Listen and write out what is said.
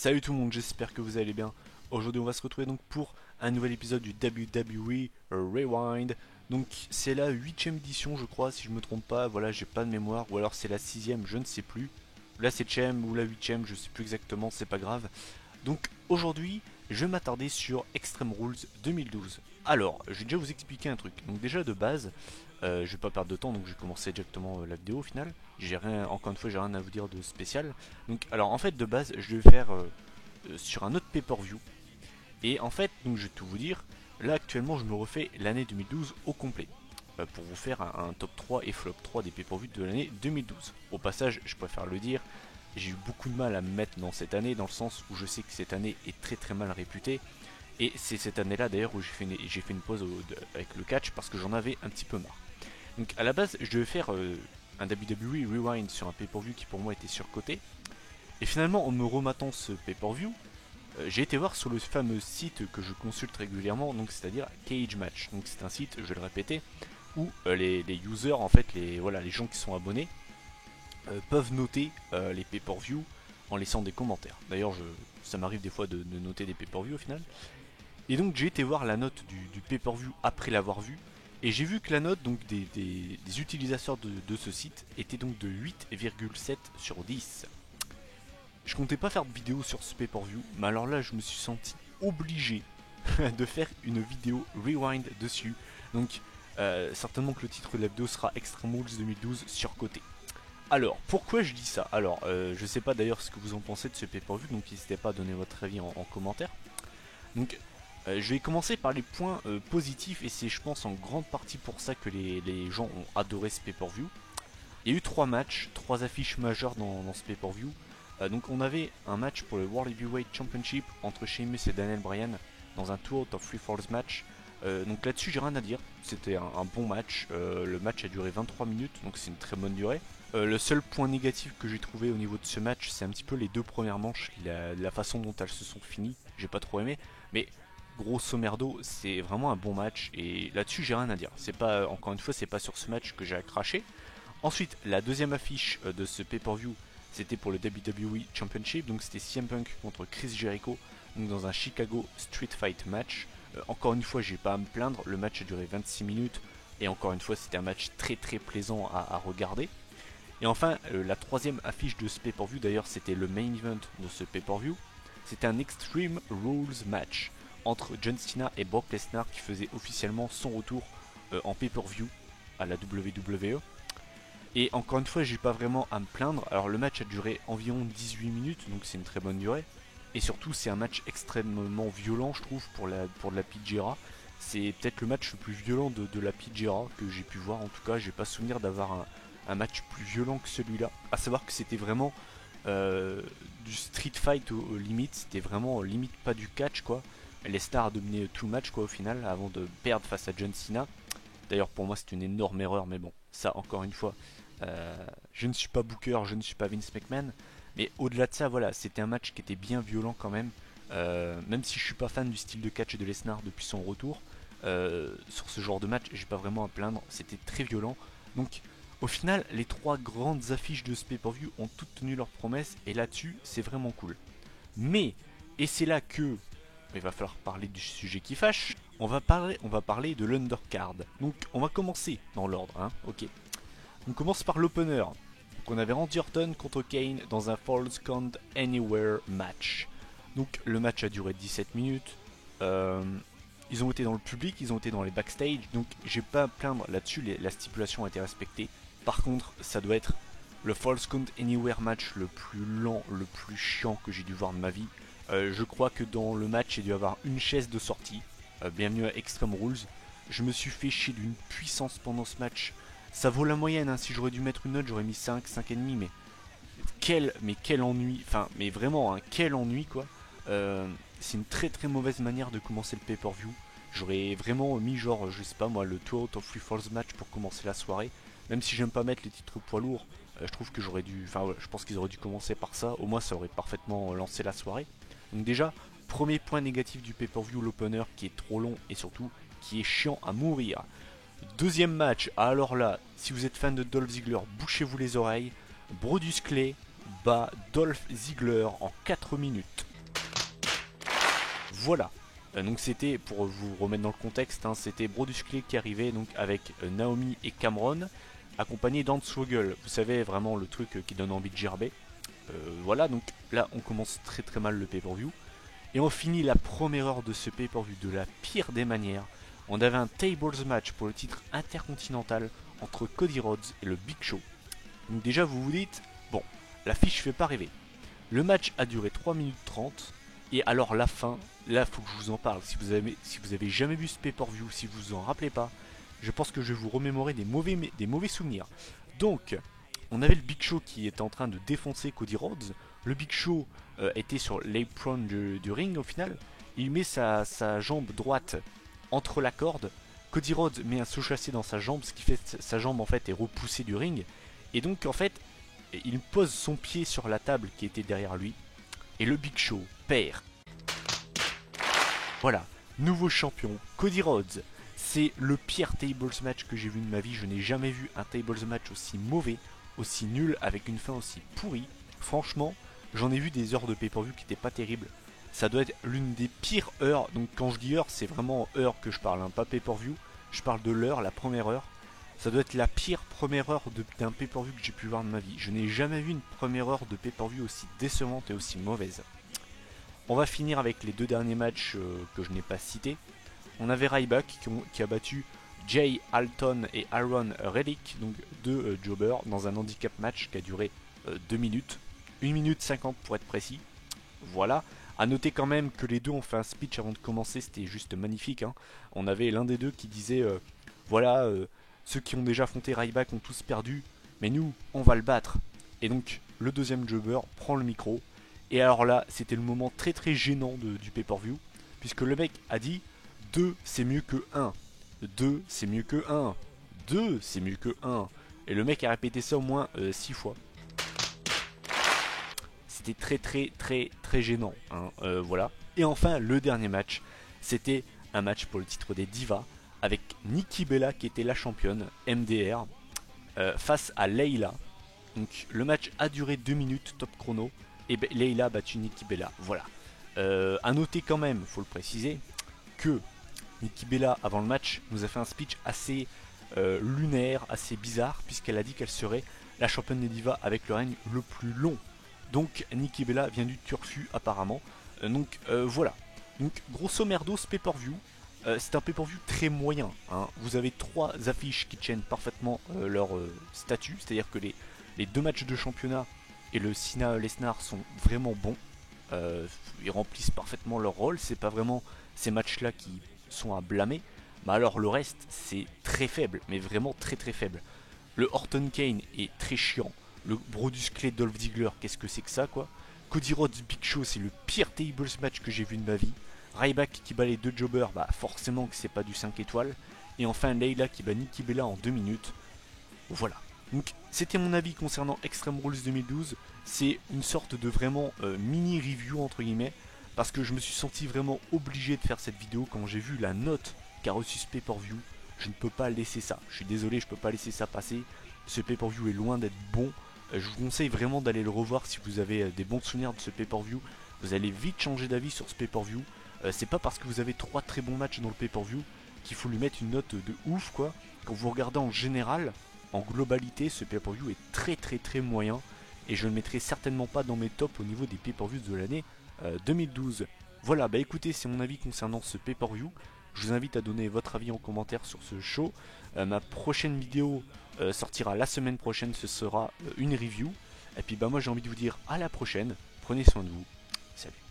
Salut tout le monde, j'espère que vous allez bien. Aujourd'hui on va se retrouver donc pour un nouvel épisode du WWE Rewind. Donc c'est la 8ème édition je crois, si je me trompe pas, voilà j'ai pas de mémoire, ou alors c'est la 6ème, je ne sais plus. La 7ème ou la 8ème, je sais plus exactement, c'est pas grave. Donc aujourd'hui je vais m'attarder sur Extreme Rules 2012. Alors, je vais déjà vous expliquer un truc. Donc déjà de base, je vais pas perdre de temps, donc je vais commencer directement la vidéo au final. J'ai rien, encore une fois, j'ai rien à vous dire de spécial. Donc, alors en fait de base, je vais faire sur un autre pay-per-view. Et en fait, donc je vais tout vous dire. Là actuellement, je me refais l'année 2012 au complet pour vous faire un top 3 et flop 3 des pay-per-view de l'année 2012. Au passage, je préfère le dire, j'ai eu beaucoup de mal à me mettre dans cette année, dans le sens où je sais que cette année est très très mal réputée. Et c'est cette année-là d'ailleurs où j'ai fait une pause avec le catch parce que j'en avais un petit peu marre. Donc à la base, je devais faire un WWE Rewind sur un pay-per-view qui pour moi était surcoté. Et finalement, en me rematant ce pay-per-view, j'ai été voir sur le fameux site que je consulte régulièrement, donc c'est-à-dire Cage Match. Donc c'est un site, je vais le répéter, où les users, en fait, les gens qui sont abonnés, peuvent noter les pay-per-view en laissant des commentaires. D'ailleurs, ça m'arrive des fois de noter des pay-per-view au final. Et donc j'ai été voir la note du pay-per-view après l'avoir vu. Et j'ai vu que la note donc, des utilisateurs de ce site était donc de 8,7 sur 10. Je comptais pas faire de vidéo sur ce pay-per-view, mais alors là je me suis senti obligé de faire une vidéo rewind dessus. Donc certainement que le titre de la vidéo sera Extreme Rules 2012 surcoté. Alors, pourquoi je dis ça? Alors, je sais pas d'ailleurs ce que vous en pensez de ce pay-per-view, donc n'hésitez pas à donner votre avis en commentaire. Donc, je vais commencer par les points positifs, et c'est je pense en grande partie pour ça que les gens ont adoré ce pay-per-view. Il y a eu 3 matchs, 3 affiches majeures dans ce pay-per-view. Donc on avait un match pour le World Heavyweight Championship entre Sheamus et Daniel Bryan dans un 2 out of 3 falls match. Donc là-dessus j'ai rien à dire, c'était un bon match. Le match a duré 23 minutes, donc c'est une très bonne durée. Le seul point négatif que j'ai trouvé au niveau de ce match, c'est un petit peu les deux premières manches, la façon dont elles se sont finies, j'ai pas trop aimé. Mais grosso merdo, c'est vraiment un bon match et là-dessus j'ai rien à dire. C'est pas, encore une fois, c'est pas sur ce match que j'ai à cracher. Ensuite, la deuxième affiche de ce pay-per-view, c'était pour le WWE Championship, donc c'était CM Punk contre Chris Jericho, donc dans un Chicago Street Fight match. Encore une fois, j'ai pas à me plaindre, le match a duré 26 minutes, et encore une fois, c'était un match très très plaisant à regarder. Et enfin, la troisième affiche de ce pay-per-view, d'ailleurs, c'était le main event de ce pay-per-view. C'était un Extreme Rules match entre John Cena et Brock Lesnar qui faisait officiellement son retour en pay-per-view à la WWE. Et encore une fois, j'ai pas vraiment à me plaindre. Alors le match a duré environ 18 minutes, donc c'est une très bonne durée. Et surtout, c'est un match extrêmement violent, je trouve, pour de la PGRA. C'est peut-être le match le plus violent de la PGRA que j'ai pu voir. En tout cas, j'ai pas souvenir d'avoir un match plus violent que celui-là. À savoir que c'était vraiment du street fight au limite. C'était vraiment limite pas du catch, quoi. Les stars a dominé tout le match, quoi, au final, avant de perdre face à John Cena. D'ailleurs, pour moi, c'est une énorme erreur, mais bon, ça, encore une fois, je ne suis pas Booker, je ne suis pas Vince McMahon, mais au-delà de ça, voilà, c'était un match qui était bien violent quand même. Même si je suis pas fan du style de catch de Lesnar depuis son retour, sur ce genre de match, j'ai pas vraiment à plaindre. C'était très violent. Donc, au final, les trois grandes affiches de ce pay-per-view ont toutes tenu leurs promesses, et là-dessus, c'est vraiment cool. Mais, et c'est là que il va falloir parler du sujet qui fâche. On va parler de l'undercard. Donc, on va commencer dans l'ordre, hein, ok. On commence par l'opener. Donc on avait Randy Orton contre Kane dans un Falls Count Anywhere match. Donc le match a duré 17 minutes. Ils ont été dans le public, ils ont été dans les backstage. Donc j'ai pas à plaindre là-dessus, la stipulation a été respectée. Par contre, ça doit être le Falls Count Anywhere match le plus lent, le plus chiant que j'ai dû voir de ma vie. Je crois que dans le match, il y a dû avoir une chaise de sortie. Bienvenue à Extreme Rules. Je me suis fait chier d'une puissance pendant ce match. Ça vaut la moyenne, hein. Si j'aurais dû mettre une note, j'aurais mis 5, 5,5, mais quel ennui, enfin, mais vraiment, hein, quel ennui, quoi. C'est une très très mauvaise manière de commencer le pay-per-view. J'aurais vraiment mis genre, je sais pas moi, le 2 out of 3 falls match pour commencer la soirée. Même si j'aime pas mettre les titres poids lourds, je trouve que j'aurais dû, enfin, ouais, je pense qu'ils auraient dû commencer par ça. Au moins, ça aurait parfaitement lancé la soirée. Donc déjà, premier point négatif du pay-per-view, l'opener qui est trop long et surtout qui est chiant à mourir. Deuxième match, alors là, si vous êtes fan de Dolph Ziggler, bouchez-vous les oreilles. Brodus Clay bat Dolph Ziggler en 4 minutes. Voilà. Donc c'était, pour vous remettre dans le contexte, hein, c'était Brodus Clay qui arrivait donc avec Naomi et Cameron, accompagné d'Hornswoggle. Vous savez, vraiment le truc qui donne envie de gerber. Voilà, donc là on commence très très mal le pay-per-view. Et on finit la première heure de ce pay-per-view de la pire des manières. On avait un tables match pour le titre intercontinental entre Cody Rhodes et le Big Show. Donc déjà vous vous dites, bon, l'affiche fait pas rêver. Le match a duré 3 minutes 30. Et alors la fin, là faut que je vous en parle. Si vous avez jamais vu ce pay-per-view, si vous vous en rappelez pas, je pense que je vais vous remémorer des mauvais souvenirs. Donc, on avait le Big Show qui était en train de défoncer Cody Rhodes. Le Big Show était sur l'apron du ring au final. Il met sa jambe droite entre la corde. Cody Rhodes met un saut chassé dans sa jambe, ce qui fait que sa jambe en fait est repoussée du ring. Et donc en fait, il pose son pied sur la table qui était derrière lui. Et le Big Show perd. Voilà, nouveau champion, Cody Rhodes. C'est le pire tables match que j'ai vu de ma vie. Je n'ai jamais vu un tables match aussi mauvais, aussi nul, avec une fin aussi pourrie. Franchement, j'en ai vu des heures de pay-per-view qui n'étaient pas terribles. Ça doit être l'une des pires heures. Donc quand je dis heure, c'est vraiment heure que je parle, hein, pas pay-per-view. Je parle de l'heure, la première heure. Ça doit être la pire première heure d'un pay-per-view que j'ai pu voir de ma vie. Je n'ai jamais vu une première heure de pay-per-view aussi décevante et aussi mauvaise. On va finir avec les deux derniers matchs que je n'ai pas cités. On avait Ryback qui a battu Jay Alton et Aaron Reddick, donc deux jobbers, dans un handicap match qui a duré 2 minutes. 1 minute 50 pour être précis. Voilà. A noter quand même que les deux ont fait un speech avant de commencer, c'était juste magnifique. Hein. On avait l'un des deux qui disait voilà, ceux qui ont déjà affronté Ryback ont tous perdu, mais nous, on va le battre. Et donc, le deuxième jobber prend le micro. Et alors là, c'était le moment très très gênant du pay-per-view, puisque le mec a dit 2 c'est mieux que 1. 2 c'est mieux que 1. 2 c'est mieux que 1. Et le mec a répété ça au moins 6 fois. C'était très très très très gênant. Hein, voilà. Et enfin, le dernier match, c'était un match pour le titre des Divas, avec Nikki Bella qui était la championne, MDR, face à Layla. Donc le match a duré 2 minutes, top chrono. Et Layla a battu Nikki Bella. Voilà. A noter quand même, faut le préciser, que Nikki Bella, avant le match, nous a fait un speech assez lunaire, assez bizarre, puisqu'elle a dit qu'elle serait la championne des divas avec le règne le plus long. Donc Nikki Bella vient du turfu apparemment. Voilà. Donc grosso merdo, ce pay-per-view, c'est un pay-per-view très moyen. Hein. Vous avez 3 affiches qui tiennent parfaitement leur statut, c'est-à-dire que les 2 matchs de championnat et le Cena Lesnar sont vraiment bons. Ils remplissent parfaitement leur rôle. C'est pas vraiment ces matchs-là qui sont à blâmer. Mais alors le reste, c'est très faible, mais vraiment très très faible. Le Orton Kane est très chiant. Le Brodus Clay Dolph Ziggler, qu'est-ce que c'est que ça quoi. Cody Rhodes Big Show, c'est le pire tables match que j'ai vu de ma vie. Ryback qui bat les 2 jobbers, bah forcément que c'est pas du 5 étoiles. Et enfin Layla qui bat Nikki Bella en 2 minutes. Voilà. Donc c'était mon avis concernant Extreme Rules 2012. C'est une sorte de vraiment mini review entre guillemets, parce que je me suis senti vraiment obligé de faire cette vidéo quand j'ai vu la note qu'a reçu ce pay-per-view. Je ne peux pas laisser ça. Je suis désolé, je peux pas laisser ça passer. Ce pay-per-view est loin d'être bon. Je vous conseille vraiment d'aller le revoir si vous avez des bons souvenirs de ce pay-per-view. Vous allez vite changer d'avis sur ce pay-per-view. C'est pas parce que vous avez 3 très bons matchs dans le pay-per-view qu'il faut lui mettre une note de ouf quoi. Quand vous regardez en général, en globalité, ce pay-per-view est très très très moyen. Et je ne le mettrai certainement pas dans mes tops au niveau des pay-per-views de l'année 2012. Voilà, bah écoutez, c'est mon avis concernant ce pay-per-view. Je vous invite à donner votre avis en commentaire sur ce show. Ma prochaine vidéo sortira la semaine prochaine, ce sera une review. Et puis bah moi j'ai envie de vous dire à la prochaine. Prenez soin de vous. Salut.